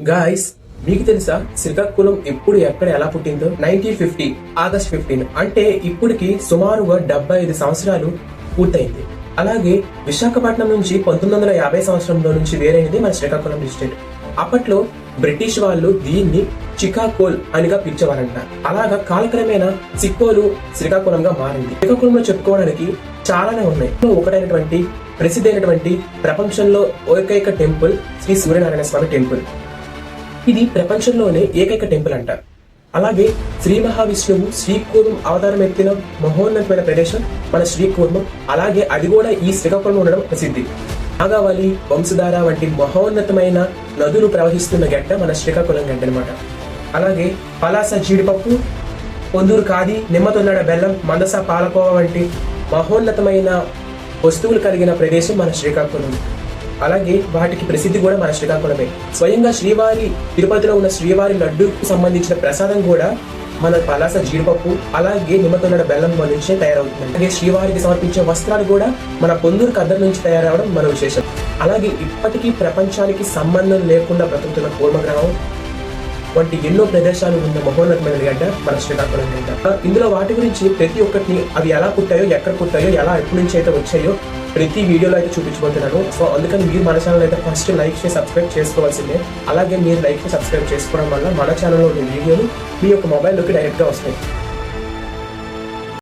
Guys, మీకు తెలుసా శ్రీకాకుళం ఎప్పుడు ఎక్కడ ఎలా పుట్టిందో? 1950 ఆగస్ట్ 15 అంటే ఇప్పటికి సుమారుగా 75 సంవత్సరాలు పూర్తయింది. అలాగే విశాఖపట్నం నుంచి 1950 సంవత్సరంలో నుంచి వేరైనది మన శ్రీకాకుళం డిస్ట్రిక్ట్. అప్పట్లో బ్రిటిష్ వాళ్ళు దీన్ని చికాకోల్ అనిగా పిలిచేవారంట. అలాగా కాలక్రమేణా సిక్కోలు శ్రీకాకుళంగా మారింది. శ్రీకాకుళంలో చెప్పుకోవడానికి చాలానే ఉన్నాయి. ఒకటైనటువంటి ప్రసిద్ధి అయినటువంటి ప్రపంచంలో ఏకైక టెంపుల్ శ్రీ సూర్యనారాయణ స్వామి టెంపుల్. ఇది ప్రపంచంలోనే ఏకైక టెంపుల్ అంటారు. అలాగే శ్రీ మహావిష్ణువు శ్రీకూర్మం అవతారం ఎత్తిన మహోన్నతమైన ప్రదేశం మన శ్రీకూర్మం. అలాగే అది కూడా ఈ శ్రీకాకుళంలో ఉండడం ప్రసిద్ధి. నాగావళి, వంశధార వంటి మహోన్నతమైన నదులు ప్రవహిస్తున్న గడ్డ మన శ్రీకాకుళం గడ్డ అనమాట. అలాగే పలాస జీడిపప్పు, పొందూరు కాది, నిమ్మతొన్నడ బెల్లం, మందస పాలకోవ వంటి మహోన్నతమైన వస్తువులు కలిగిన ప్రదేశం మన శ్రీకాకుళం. అలాగే వాటికి ప్రసిద్ధి కూడా మన శ్రీకాకుళమే. స్వయంగా శ్రీవారి తిరుపతిలో ఉన్న శ్రీవారి లడ్డూకు సంబంధించిన ప్రసాదం కూడా మన పలాస జీడిపప్పు అలాగే నిమ్మతొన్నడ బెల్లం నుంచే తయారవుతుంది. అలాగే శ్రీవారికి సమర్పించే వస్త్రాలు కూడా మన పొందూరు కద్దరు నుంచి తయారవడం మన విశేషం. అలాగే ఇప్పటికీ ప్రపంచానికి సంబంధం లేకుండా బ్రతుకుతున్న కూర్మగ్రామం వంటి ఎన్నో ప్రదేశాలు ఉన్న మహోన్నతమైన గడ్డ మన శ్రీకాకుళం గడ్డ. ఇందులో వాటి గురించి ప్రతి ఒక్కటిని అవి ఎలా పుట్టాయో, ఎక్కడ పుట్టాయో, ఎలా ఎప్పటి నుంచి అయితే వచ్చాయో ప్రతి వీడియోలో అయితే చూపించబోతున్నాను. సో అందుకని మీరు మన ఛానల్ అయితే ఫస్ట్ లైక్ చేసి సబ్స్క్రైబ్ చేసుకోవాల్సిందే. అలాగే మీరు లైక్ చేసి సబ్స్క్రైబ్ చేసుకోవడం వల్ల మన ఛానల్లో ఉన్న వీడియోలు మీ యొక్క మొబైల్లోకి డైరెక్ట్గా వస్తాయి.